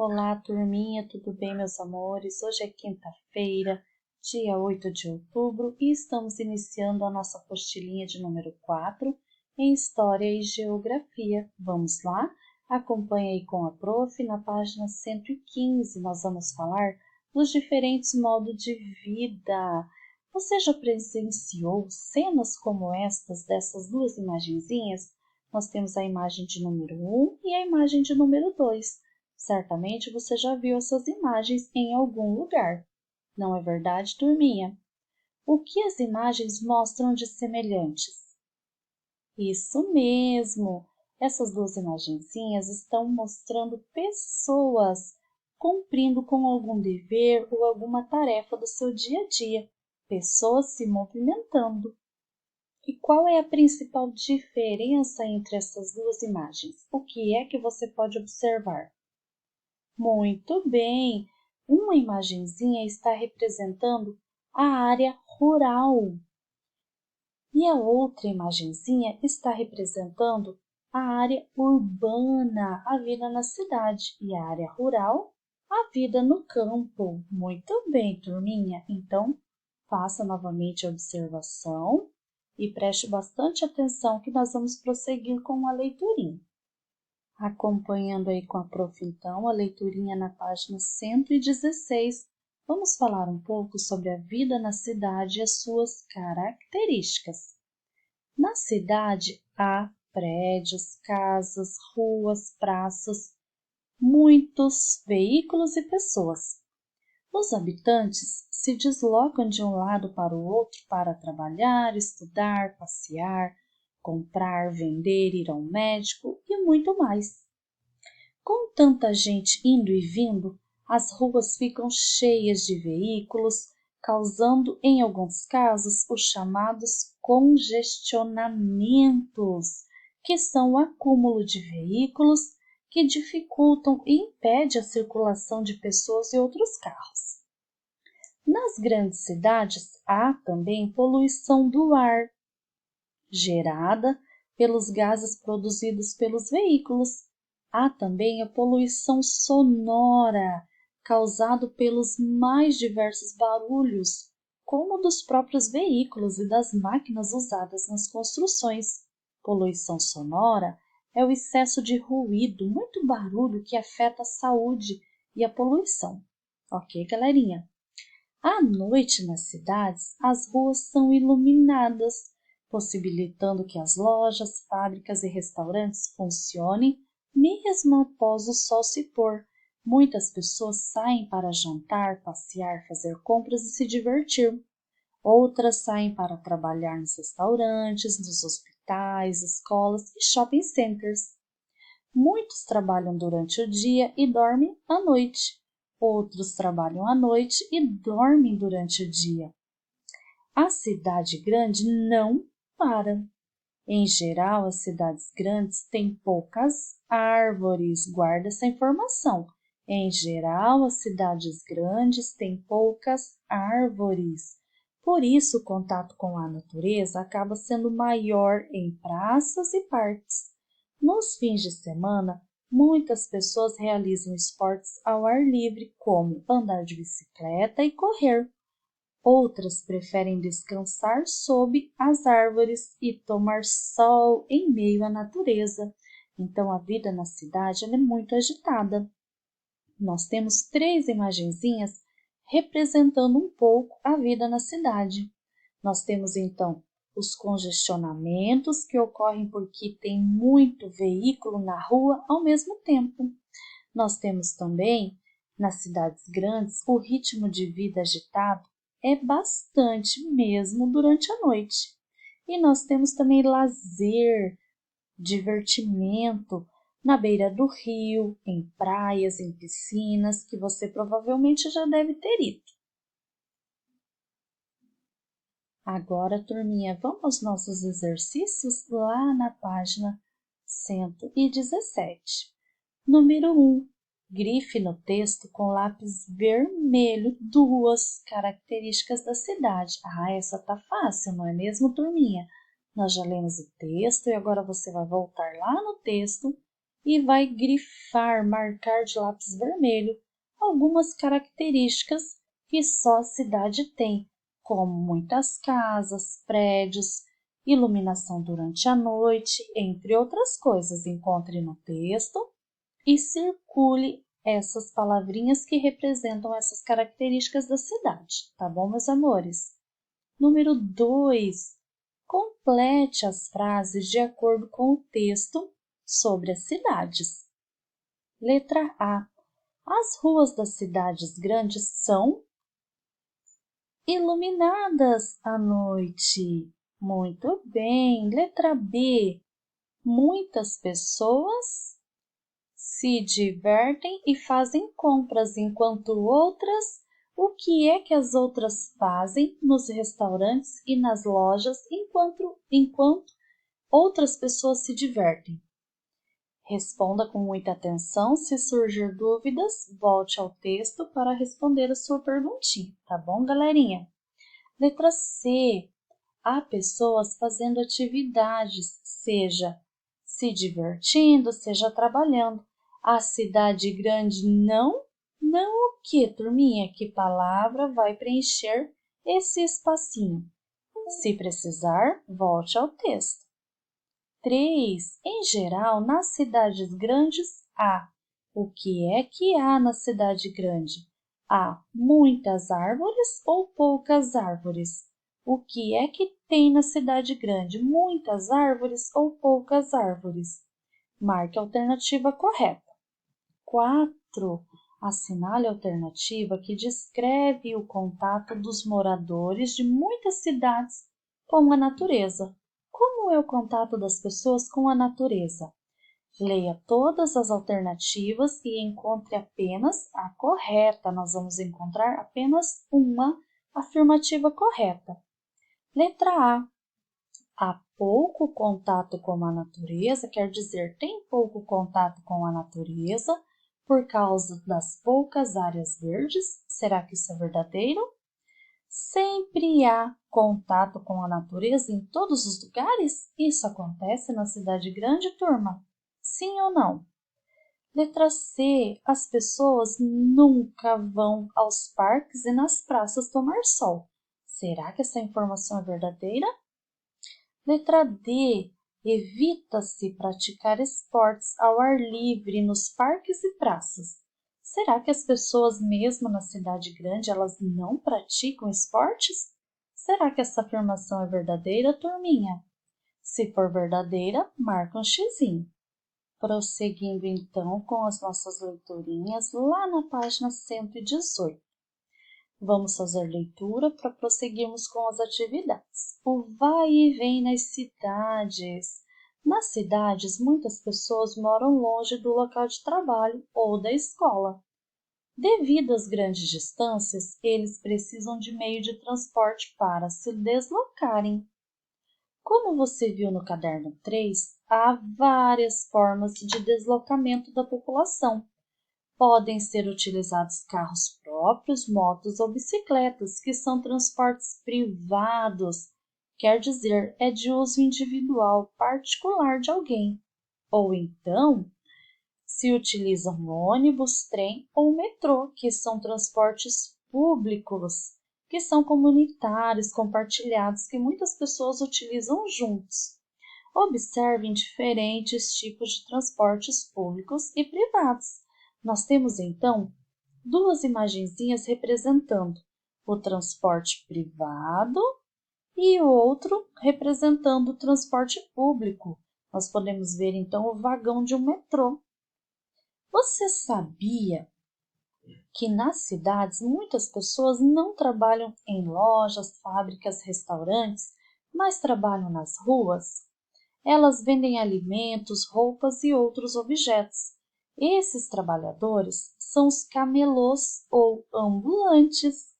Olá, turminha, tudo bem, meus amores? Hoje é quinta-feira, dia 8 de outubro, e estamos iniciando a nossa apostilinha de número 4 em História e Geografia. Vamos lá? Acompanhe aí com a prof. Na página 115, nós vamos falar dos diferentes modos de vida. Você já presenciou cenas como estas, dessas duas imagenzinhas? Nós temos a imagem de número 1 e a imagem de número 2. Certamente você já viu essas imagens em algum lugar. Não é verdade, turminha? O que as imagens mostram de semelhantes? Isso mesmo! Essas duas imagenzinhas estão mostrando pessoas cumprindo com algum dever ou alguma tarefa do seu dia a dia. Pessoas se movimentando. E qual é a principal diferença entre essas duas imagens? O que é que você pode observar? Muito bem! Uma imagenzinha está representando a área rural e a outra imagenzinha está representando a área urbana, a vida na cidade, e a área rural, a vida no campo. Muito bem, turminha! Então, faça novamente a observação e preste bastante atenção que nós vamos prosseguir com a leiturinha. Acompanhando aí com a prof, então, a leiturinha na página 116, vamos falar um pouco sobre a vida na cidade e as suas características. Na cidade há prédios, casas, ruas, praças, muitos veículos e pessoas. Os habitantes se deslocam de um lado para o outro para trabalhar, estudar, passear, comprar, vender, ir ao médico e muito mais. Com tanta gente indo e vindo, as ruas ficam cheias de veículos, causando, em alguns casos, os chamados congestionamentos, que são o acúmulo de veículos que dificultam e impedem a circulação de pessoas e outros carros. Nas grandes cidades, há também poluição do ar, gerada pelos gases produzidos pelos veículos. Há também a poluição sonora, causada pelos mais diversos barulhos, como dos próprios veículos e das máquinas usadas nas construções. Poluição sonora é o excesso de ruído, muito barulho que afeta a saúde e a poluição. Ok, galerinha? À noite nas cidades, as ruas são iluminadas, possibilitando que as lojas, fábricas e restaurantes funcionem mesmo após o sol se pôr. Muitas pessoas saem para jantar, passear, fazer compras e se divertir. Outras saem para trabalhar nos restaurantes, nos hospitais, escolas e shopping centers. Muitos trabalham durante o dia e dormem à noite. Outros trabalham à noite e dormem durante o dia. A cidade grande não para. Em geral, as cidades grandes têm poucas árvores. Guarda essa informação. Em geral, as cidades grandes têm poucas árvores. Por isso, o contato com a natureza acaba sendo maior em praças e parques. Nos fins de semana, muitas pessoas realizam esportes ao ar livre, como andar de bicicleta e correr. Outras preferem descansar sob as árvores e tomar sol em meio à natureza. Então, a vida na cidade é muito agitada. Nós temos 3 imagenzinhas representando um pouco a vida na cidade. Nós temos, então, os congestionamentos que ocorrem porque tem muito veículo na rua ao mesmo tempo. Nós temos também, nas cidades grandes, o ritmo de vida agitado é bastante mesmo durante a noite. E nós temos também lazer, divertimento na beira do rio, em praias, em piscinas, que você provavelmente já deve ter ido. Agora, turminha, vamos aos nossos exercícios lá na página 117. Número 1. Grife no texto com lápis vermelho 2 características da cidade. Ah, essa tá fácil, não é mesmo, turminha? Nós já lemos o texto e agora você vai voltar lá no texto e vai grifar, marcar de lápis vermelho algumas características que só a cidade tem, como muitas casas, prédios, iluminação durante a noite, entre outras coisas. Encontre no texto e circule essas palavrinhas que representam essas características da cidade, tá bom, meus amores? Número 2. Complete as frases de acordo com o texto sobre as cidades. Letra A. As ruas das cidades grandes são iluminadas à noite. Muito bem. Letra B. Muitas pessoas se divertem e fazem compras, enquanto outras, o que é que as outras fazem nos restaurantes e nas lojas enquanto outras pessoas se divertem? Responda com muita atenção. Se surgir dúvidas, volte ao texto para responder a sua perguntinha, tá bom, galerinha? Letra C. Há pessoas fazendo atividades, seja se divertindo, seja trabalhando. A cidade grande não o que, turminha? Que palavra vai preencher esse espacinho? Se precisar, volte ao texto. 3. Em geral, nas cidades grandes há. O que é que há na cidade grande? Há muitas árvores ou poucas árvores? O que é que tem na cidade grande? Muitas árvores ou poucas árvores? Marque a alternativa correta. 4. Assinale a alternativa que descreve o contato dos moradores de muitas cidades com a natureza. Como é o contato das pessoas com a natureza? Leia todas as alternativas e encontre apenas a correta. Nós vamos encontrar apenas uma afirmativa correta. Letra A. Há pouco contato com a natureza, quer dizer, tem pouco contato com a natureza por causa das poucas áreas verdes. Será que isso é verdadeiro? Sempre há contato com a natureza em todos os lugares? Isso acontece na cidade grande, turma? Sim ou não? Letra C. As pessoas nunca vão aos parques e nas praças tomar sol. Será que essa informação é verdadeira? Letra D. Evita-se praticar esportes ao ar livre nos parques e praças. Será que as pessoas, mesmo na cidade grande, elas não praticam esportes? Será que essa afirmação é verdadeira, turminha? Se for verdadeira, marca um xizinho. Prosseguindo então com as nossas leiturinhas lá na página 118. Vamos fazer leitura para prosseguirmos com as atividades. O vai e vem nas cidades. Nas cidades, muitas pessoas moram longe do local de trabalho ou da escola. Devido às grandes distâncias, eles precisam de meio de transporte para se deslocarem. Como você viu no caderno 3, há várias formas de deslocamento da população. Podem ser utilizados carros próprios, motos ou bicicletas, que são transportes privados, quer dizer, é de uso individual, particular de alguém. Ou então, se utilizam ônibus, trem ou metrô, que são transportes públicos, que são comunitários, compartilhados, que muitas pessoas utilizam juntos. Observem diferentes tipos de transportes públicos e privados. Nós temos, então, duas imagenzinhas representando o transporte privado e o outro representando o transporte público. Nós podemos ver, então, o vagão de um metrô. Você sabia que nas cidades muitas pessoas não trabalham em lojas, fábricas, restaurantes, mas trabalham nas ruas? Elas vendem alimentos, roupas e outros objetos. Esses trabalhadores são os camelôs ou ambulantes.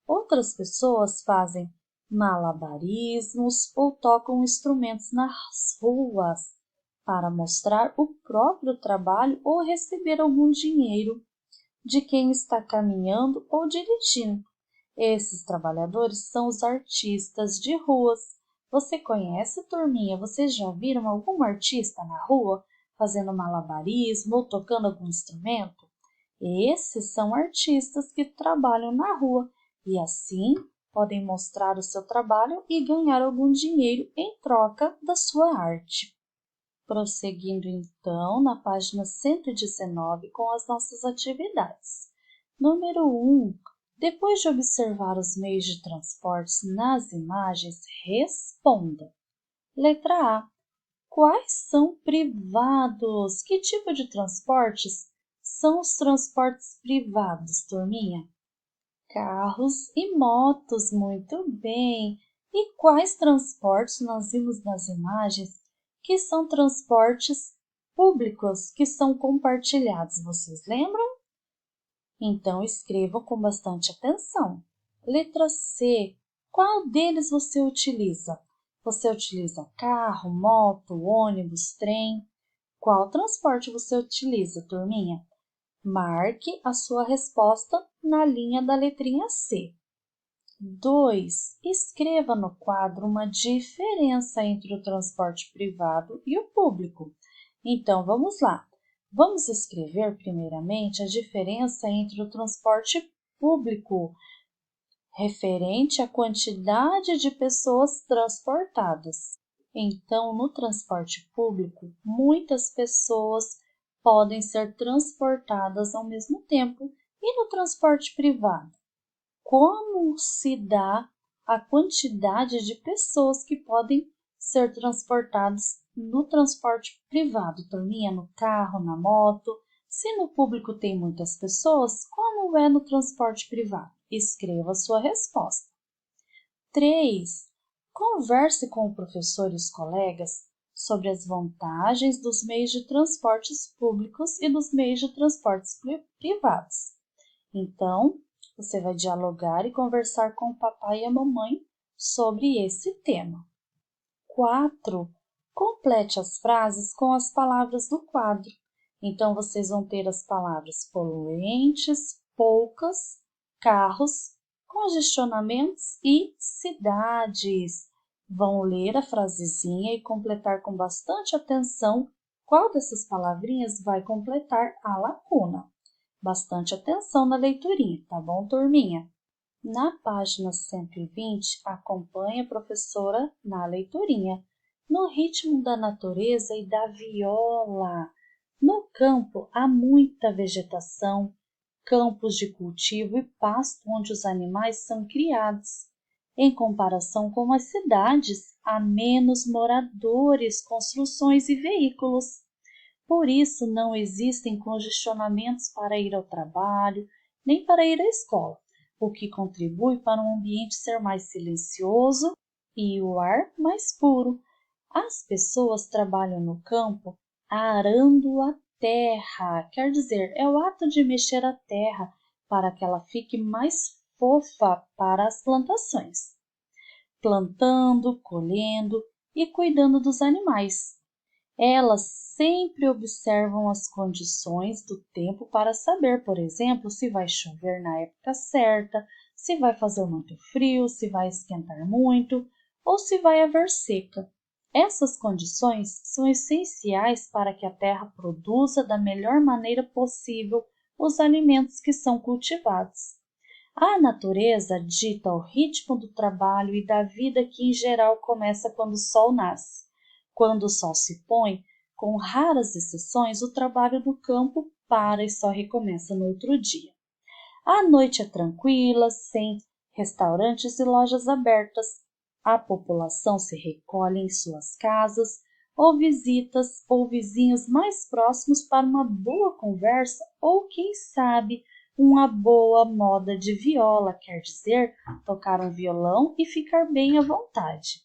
Outras pessoas fazem malabarismos ou tocam instrumentos nas ruas para mostrar o próprio trabalho ou receber algum dinheiro de quem está caminhando ou dirigindo. Esses trabalhadores são os artistas de ruas. Você conhece, turminha? Vocês já viram algum artista na rua? fazendo malabarismo ou tocando algum instrumento? Esses são artistas que trabalham na rua e assim podem mostrar o seu trabalho e ganhar algum dinheiro em troca da sua arte. Prosseguindo então na página 119 com as nossas atividades. Número 1. Depois de observar os meios de transportes nas imagens, responda. Letra A. Quais são privados? Que tipo de transportes são os transportes privados, turminha? Carros e motos, muito bem. E quais transportes nós vimos nas imagens que são transportes públicos, que são compartilhados? Vocês lembram? Então, escrevam com bastante atenção. Letra C. Qual deles você utiliza? Você utiliza carro, moto, ônibus, trem? Qual transporte você utiliza, turminha? Marque a sua resposta na linha da letrinha C. 2. Escreva no quadro uma diferença entre o transporte privado e o público. Então, vamos lá. Vamos escrever primeiramente a diferença entre o transporte público, referente à quantidade de pessoas transportadas. Então, no transporte público, muitas pessoas podem ser transportadas ao mesmo tempo. E no transporte privado? Como se dá a quantidade de pessoas que podem ser transportadas no transporte privado, turminha, no carro, na moto? Se no público tem muitas pessoas, como é no transporte privado? Escreva a sua resposta. 3. Converse com o professor e os colegas sobre as vantagens dos meios de transportes públicos e dos meios de transportes privados. Então, você vai dialogar e conversar com o papai e a mamãe sobre esse tema. 4. Complete as frases com as palavras do quadro. Então, vocês vão ter as palavras poluentes, poucas, carros, congestionamentos e cidades. Vão ler a frasezinha e completar com bastante atenção qual dessas palavrinhas vai completar a lacuna. Bastante atenção na leiturinha, tá bom, turminha? Na página 120, acompanhe a professora na leiturinha. No ritmo da natureza e da viola. No campo há muita vegetação, campos de cultivo e pasto onde os animais são criados. Em comparação com as cidades, há menos moradores, construções e veículos. Por isso, não existem congestionamentos para ir ao trabalho, nem para ir à escola, o que contribui para um ambiente ser mais silencioso e o ar mais puro. As pessoas trabalham no campo arando a terra, quer dizer, é o ato de mexer a terra para que ela fique mais fofa para as plantações, plantando, colhendo e cuidando dos animais. Elas sempre observam as condições do tempo para saber, por exemplo, se vai chover na época certa, se vai fazer muito frio, se vai esquentar muito ou se vai haver seca. Essas condições são essenciais para que a terra produza da melhor maneira possível os alimentos que são cultivados. A natureza dita o ritmo do trabalho e da vida que, em geral, começa quando o sol nasce. Quando o sol se põe, com raras exceções, o trabalho no campo para e só recomeça no outro dia. A noite é tranquila, sem restaurantes e lojas abertas. A população se recolhe em suas casas, ou visitas ou vizinhos mais próximos para uma boa conversa ou, quem sabe, uma boa moda de viola, quer dizer, tocar um violão e ficar bem à vontade.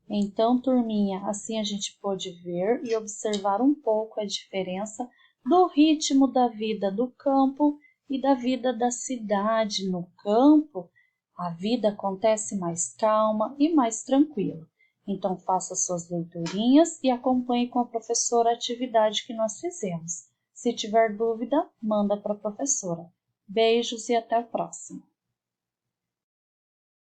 Então, turminha, assim a gente pôde ver e observar um pouco a diferença do ritmo da vida do campo e da vida da cidade. No campo, a vida acontece mais calma e mais tranquila. Então, faça suas leiturinhas e acompanhe com a professora a atividade que nós fizemos. Se tiver dúvida, manda para a professora. Beijos e até a próxima!